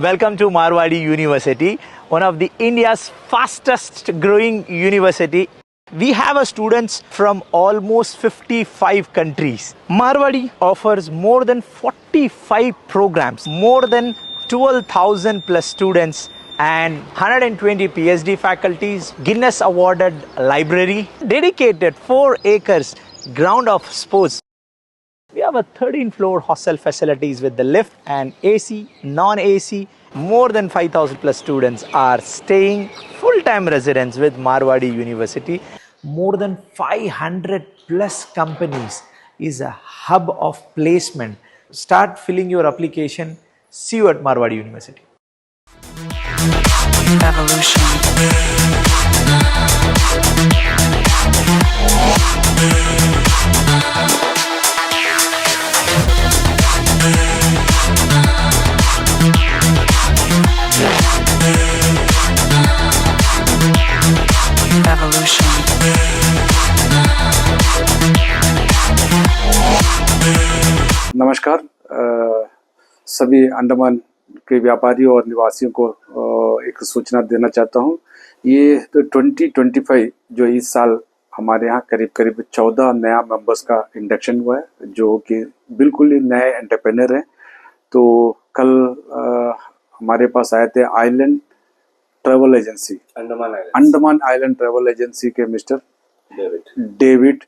Welcome to Marwadi University, one of the India's fastest growing university. We have students from almost 55 countries. Marwadi offers more than 45 programs, more than 12,000 plus students and 120 PhD faculties, Guinness awarded library, dedicated 4 acres ground of sports. We have a 13-floor hostel facilities with the lift and AC, non-AC. More than 5,000 plus students are staying full-time residents with Marwadi University. More than 500 plus companies is a hub of placement. Start filling your application. See you at Marwadi University. Evolution. नमस्कार सभी अंडमान के व्यापारियों और निवासियों को एक सूचना देना चाहता हूं। ये तो 2025 जो इस साल हमारे यहाँ करीब 14 नया मेंबर्स का इंडक्शन हुआ है, जो कि बिल्कुल ही नए एंटरप्रेन्योर हैं। तो कल हमारे पास आए थे island travel agency, Andaman island travel agency के मिस्टर डेविड।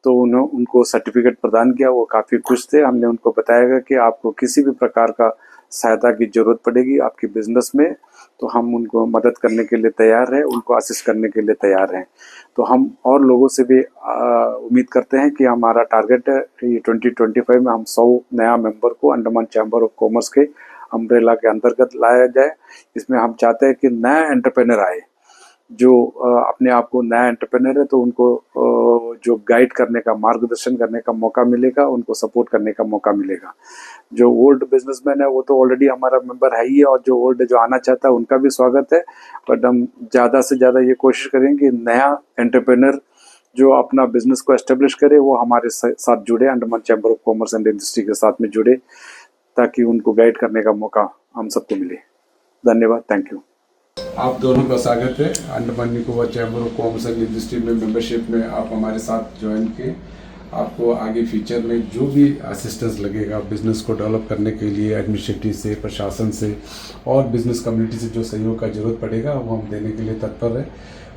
तो उनको सर्टिफिकेट प्रदान किया, वो काफ़ी खुश थे। हमने उनको बताया कि आपको किसी भी प्रकार का सहायता की जरूरत पड़ेगी आपकी बिजनेस में, तो हम उनको मदद करने के लिए तैयार हैं, उनको असिस्ट करने के लिए तैयार हैं। तो हम और लोगों से भी उम्मीद करते हैं कि हमारा टारगेट है कि 2025 में हम 100 नया मेंबर को अंडमान चैम्बर ऑफ कॉमर्स के अम्ब्रेला के अंतर्गत लाया जाए। इसमें हम चाहते हैं कि नया एंटरप्रेन्योर आए, जो अपने आप को नया एंटरप्रेन्योर है, तो उनको जो गाइड करने का, मार्गदर्शन करने का मौका मिलेगा, उनको सपोर्ट करने का मौका मिलेगा। जो ओल्ड बिजनेसमैन है वो तो ऑलरेडी हमारा मेंबर है ही है, और जो ओल्ड जो आना चाहता है उनका भी स्वागत है। बट हम ज़्यादा से ज़्यादा ये कोशिश करेंगे कि नया एंटरप्रेन्योर जो अपना बिजनेस को एस्टेब्लिश करे वो हमारे साथ जुड़े, Andaman chamber of commerce and industry के साथ में जुड़े, ताकि उनको गाइड करने का मौका हम सबको मिले। धन्यवाद, थैंक यू। आप दोनों का स्वागत है Andaman Nicobar chamber of commerce and industry में मेंबरशिप में आप हमारे साथ ज्वाइन किए। आपको आगे फ्यूचर में जो भी असिस्टेंस लगेगा बिज़नेस को डेवलप करने के लिए, एडमिनिस्ट्रेटिव से, प्रशासन से और बिज़नेस कम्युनिटी से जो सहयोग का ज़रूरत पड़ेगा वो हम देने के लिए तत्पर है।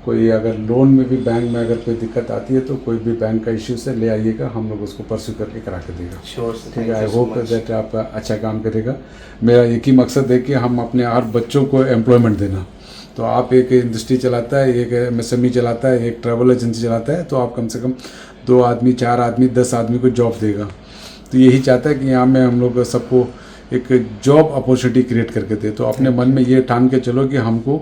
कोई अगर लोन में भी बैंक में अगर कोई दिक्कत आती है तो कोई भी बैंक का इश्यू से ले आइएगा, हम लोग उसको परस्यू करके करा के देगा। ठीक है, आई होप दैट आप अच्छा काम करेगा। मेरा एक ही मकसद है कि हम अपने हर बच्चों को एम्प्लॉयमेंट देना। तो आप एक इंडस्ट्री चलाता है, एक एमएसएमई चलाता है, एक ट्रैवल एजेंसी चलाता है, तो आप कम से कम 2 आदमी, 4 आदमी, 10 आदमी को जॉब देगा। तो यही चाहता है कि यहाँ में हम लोग सबको एक जॉब अपॉर्चुनिटी क्रिएट करके दे। तो अपने मन में ये ठान के चलो कि हमको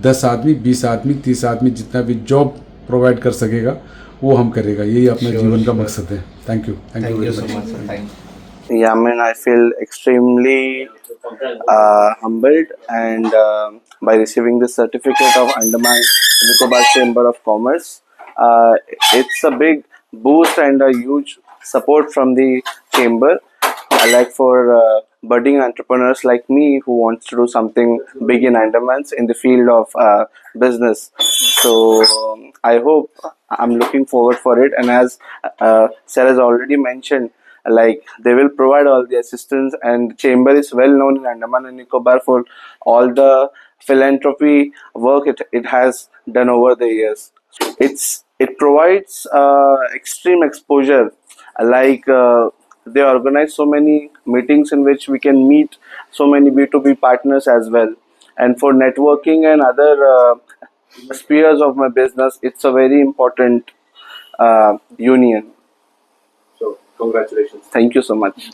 10 आदमी, 20 आदमी, 30 आदमी जितना भी जॉब प्रोवाइड कर सकेगा वो हम करेगा। यही अपने जीवन का मकसद है। Thank you very much. Yeah, man, I feel extremely humbled and by receiving this certificate of Andaman Nicobar Chamber of Commerce. It's a big boost and a huge support from the chamber. I like for budding entrepreneurs like me who wants to do something big in Andamans in the field of business. So I hope, I'm looking forward for it. And as Sarah has already mentioned, like they will provide all the assistance, and chamber is well known in Andaman and Nicobar for all the philanthropy work it has done over the years. It provides extreme exposure, like they organize so many meetings in which we can meet so many B2B partners as well. And for networking and other spheres of my business, it's a very important union. Congratulations. Thank you so much.